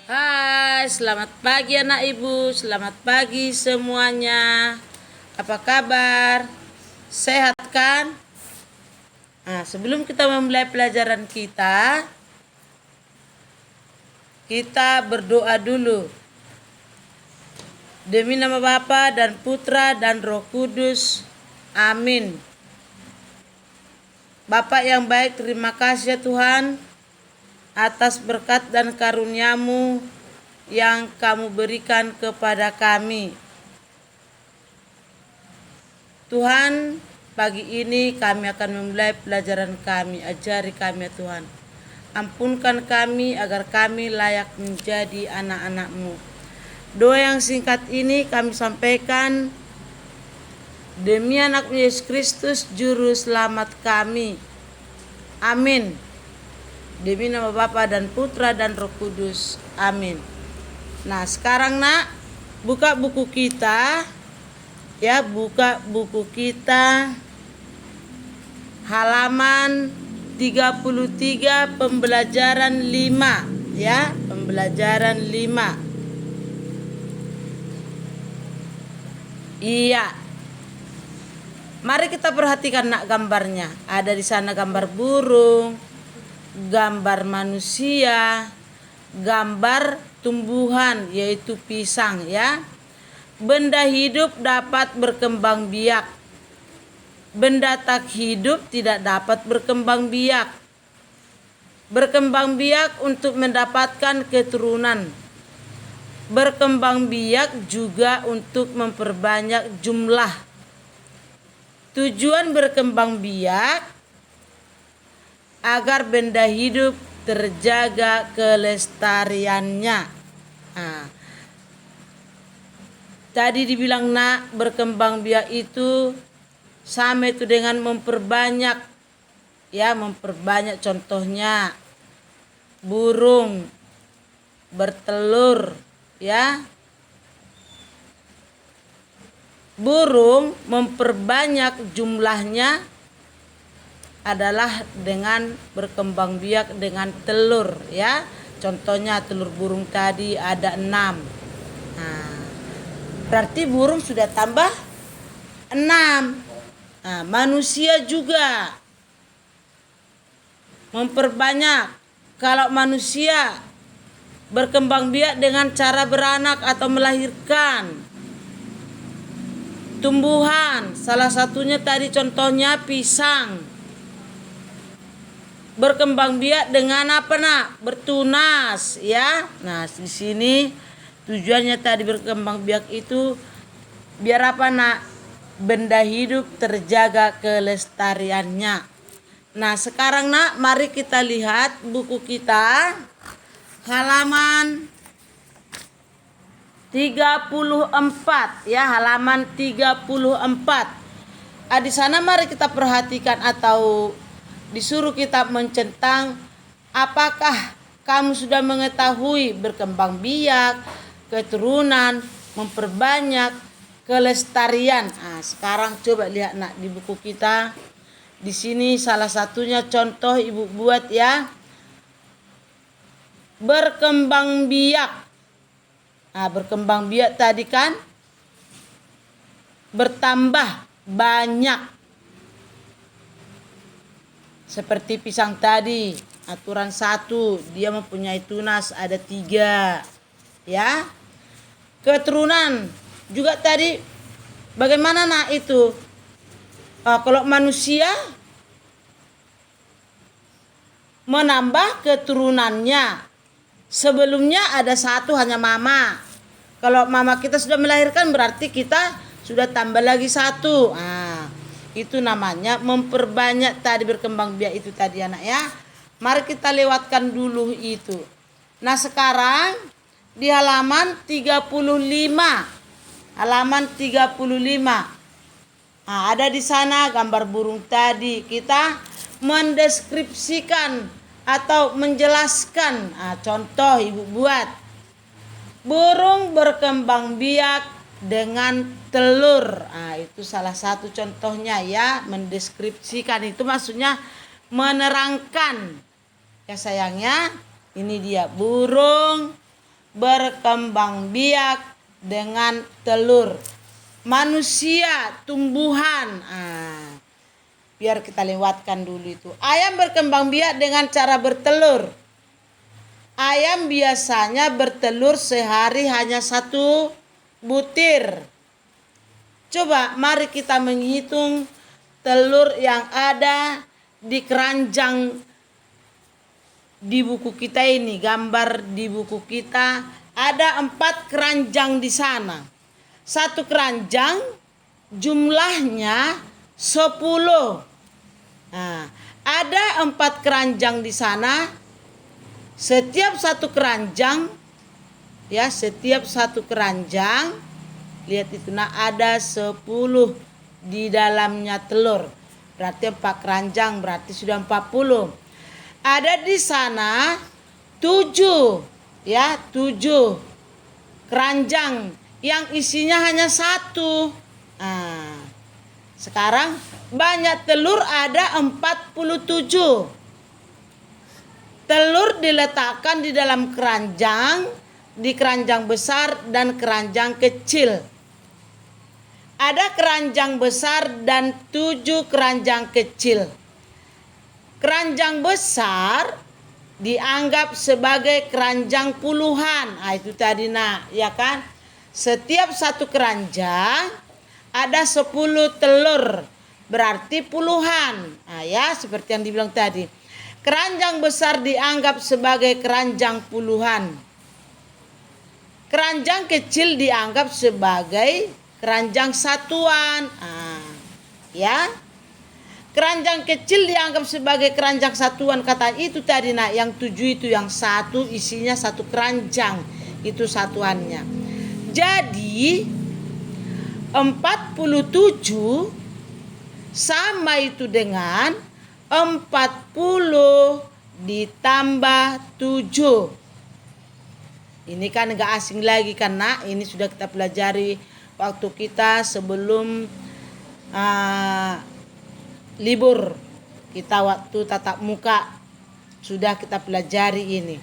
Hai, selamat pagi anak ibu, selamat pagi semuanya. Apa kabar? Sehat kan? Nah, sebelum kita memulai pelajaran kita berdoa dulu. Demi nama Bapa dan Putra dan Roh Kudus. Amin. Bapak yang baik, terima kasih ya Tuhan atas berkat dan karunia-Mu yang Kamu berikan kepada kami. Tuhan, pagi ini kami akan memulai pelajaran kami. Ajari kami ya Tuhan. Ampunkan kami agar kami layak menjadi anak-anak-Mu. Doa yang singkat ini kami sampaikan demi anak Yesus Kristus Juru Selamat kami. Amin. Demi nama Bapa dan Putra dan Roh Kudus. Amin. Nah, sekarang nak, buka buku kita. Ya, buka buku kita halaman 33 pembelajaran 5 ya, pembelajaran 5. Iya. Mari kita perhatikan nak gambarnya. Ada di sana gambar burung, gambar manusia, gambar tumbuhan yaitu pisang ya. Benda hidup dapat berkembang biak. Benda tak hidup tidak dapat berkembang biak. Berkembang biak untuk mendapatkan keturunan. Berkembang biak juga untuk memperbanyak jumlah. Tujuan berkembang biak agar benda hidup terjaga kelestariannya. Nah, tadi dibilang nak, berkembang biak itu sama itu dengan memperbanyak. Ya, memperbanyak, contohnya burung bertelur ya. Burung memperbanyak jumlahnya adalah dengan berkembang biak dengan telur ya. Contohnya telur burung tadi ada 6. Nah, berarti burung sudah tambah 6. Nah, manusia juga memperbanyak. Kalau manusia berkembang biak dengan cara beranak atau melahirkan tumbuhan, salah satunya tadi contohnya pisang. Berkembang biak dengan apa nak? Bertunas ya. Nah, di sini tujuannya tadi berkembang biak itu biar apa nak? Benda hidup terjaga kelestariannya. Nah, sekarang nak, mari kita lihat buku kita halaman 34 ya, halaman 34. Di sana mari kita perhatikan atau disuruh kita mencentang apakah kamu sudah mengetahui berkembang biak, keturunan, memperbanyak, kelestarian. Nah, sekarang coba lihat nak di buku kita. Di sini salah satunya contoh ibu buat ya. Berkembang biak. Nah, berkembang biak tadi kan bertambah banyak. Seperti pisang tadi, aturan 1, dia mempunyai tunas ada 3. Ya. Keturunan juga tadi bagaimana nak itu? Kalau manusia menambah keturunannya. Sebelumnya ada 1 hanya mama. Kalau mama kita sudah melahirkan berarti kita sudah tambah lagi 1. Nah, itu namanya memperbanyak tadi berkembang biak itu tadi anak ya. Mari kita lewatkan dulu itu. Nah, sekarang di halaman 35. Halaman 35. Nah, ada di sana gambar burung tadi. Kita mendeskripsikan atau menjelaskan. Nah, contoh ibu buat. Burung berkembang biak dengan telur. Nah, itu salah satu contohnya ya. Mendeskripsikan itu maksudnya menerangkan. Ya sayangnya, ini dia burung berkembang biak dengan telur. Manusia, tumbuhan. Biar kita lewatkan dulu itu. Ayam berkembang biak dengan cara bertelur. Ayam biasanya bertelur sehari hanya 1 butir. Coba mari kita menghitung telur yang ada di keranjang di buku kita ini. Gambar di buku kita ada 4 keranjang di sana. 1 keranjang jumlahnya 10. Nah, ada 4 keranjang di sana. Setiap 1 keranjang, ya, setiap 1 keranjang, lihat itu, ada 10 di dalamnya telur. Berarti 4 keranjang, berarti sudah 40. Ada di sana 7, ya, 7 keranjang yang isinya hanya 1. Sekarang banyak telur, ada 47. Telur diletakkan di dalam keranjang, di keranjang besar dan keranjang kecil. Ada keranjang besar dan 7 keranjang kecil. Keranjang besar dianggap sebagai keranjang puluhan. Itu tadi ya kan? Setiap 1 keranjang ada 10 telur, berarti puluhan. Ya, seperti yang dibilang tadi. Keranjang besar dianggap sebagai keranjang puluhan. Keranjang kecil dianggap sebagai keranjang satuan. Ya. Keranjang kecil dianggap sebagai keranjang satuan. Kata itu tadi yang 7 itu, yang 1 isinya 1 keranjang. Itu satuannya. Jadi 47 sama itu dengan 40 ditambah 7. Ini kan enggak asing lagi kan nak. Ini sudah kita pelajari waktu kita sebelum libur. Kita waktu tatap muka sudah kita pelajari ini.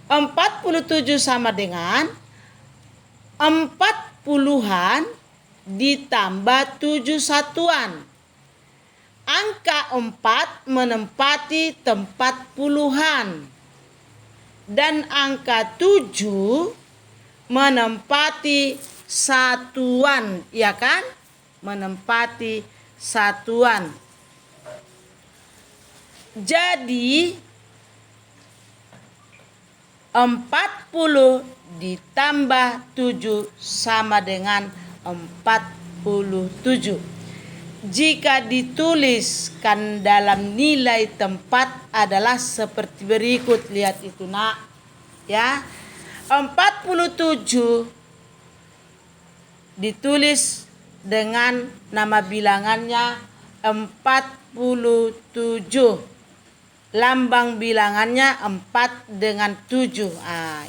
47 sama dengan 40-an ditambah 7 satuan. Angka 4 menempati tempat puluhan. Dan angka 7 menempati satuan, ya kan? Menempati satuan. Jadi 40 ditambah 7 sama dengan 47. Jika dituliskan dalam nilai tempat adalah seperti berikut. Lihat itu nak. Ya. 47 ditulis dengan nama bilangannya 47. Lambang bilangannya 4 dengan 7.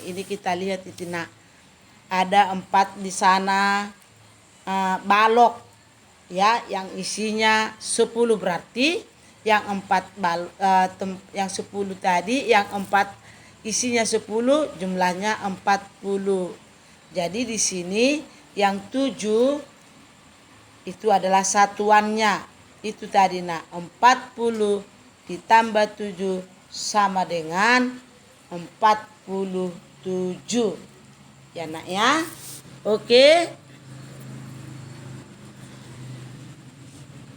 Ini kita lihat itu nak. Ada 4 di sana balok. Ya, yang isinya 10 berarti yang 10 tadi, yang 4 isinya 10, jumlahnya 40. Jadi di sini yang 7 itu adalah satuannya. Itu tadi nak, 40 ditambah 7 sama dengan 47. Ya nak ya. Oke.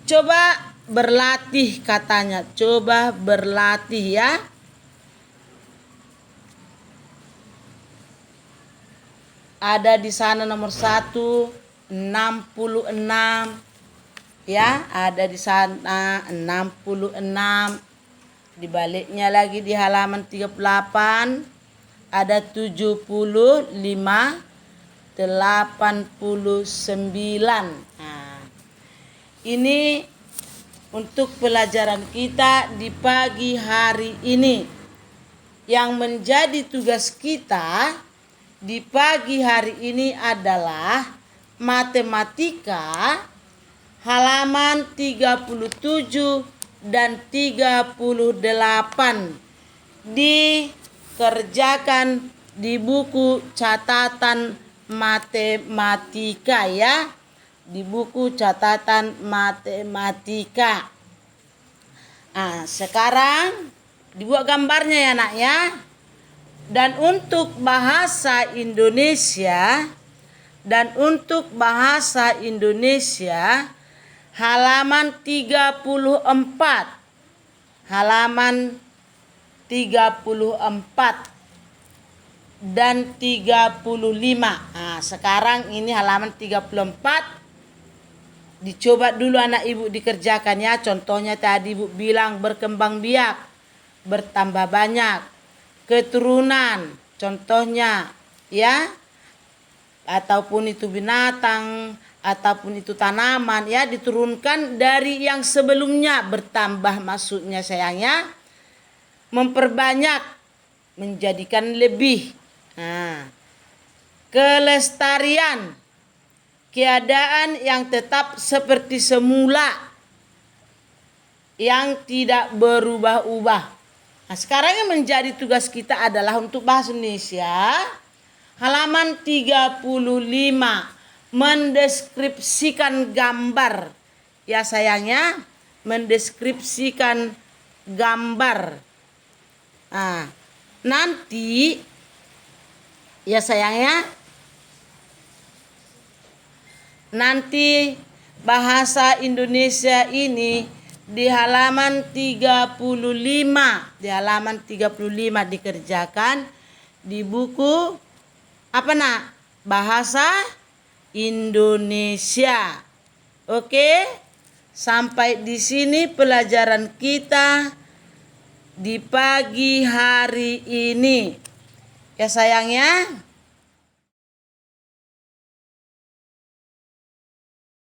Coba berlatih katanya. Coba berlatih ya. Ada di sana nomor 1, 66. Ya, ada di sana 66. Di baliknya lagi di halaman 38 ada 75, 89. Ini untuk pelajaran kita di pagi hari ini. Yang menjadi tugas kita di pagi hari ini adalah matematika halaman 37 dan 38. Dikerjakan di buku catatan matematika ya. Di buku catatan matematika. Sekarang dibuat gambarnya ya nak ya. Dan untuk bahasa Indonesia halaman 34. Halaman 34 dan 35. Sekarang ini halaman 34. Dicoba dulu anak ibu dikerjakan ya. Contohnya tadi ibu bilang berkembang biak, bertambah banyak, keturunan. Contohnya ya. Ataupun itu binatang, ataupun itu tanaman ya, diturunkan dari yang sebelumnya, bertambah maksudnya sayangnya, memperbanyak, menjadikan lebih. Kelestarian, keadaan yang tetap seperti semula, yang tidak berubah-ubah. Sekarang yang menjadi tugas kita adalah untuk bahasa Indonesia halaman 35, mendeskripsikan gambar. Ya sayangnya, mendeskripsikan gambar. Nanti ya sayangnya, nanti bahasa Indonesia ini di halaman 35, dikerjakan di buku apa nak? Bahasa Indonesia. Oke? Sampai di sini pelajaran kita di pagi hari ini. Ya sayangnya.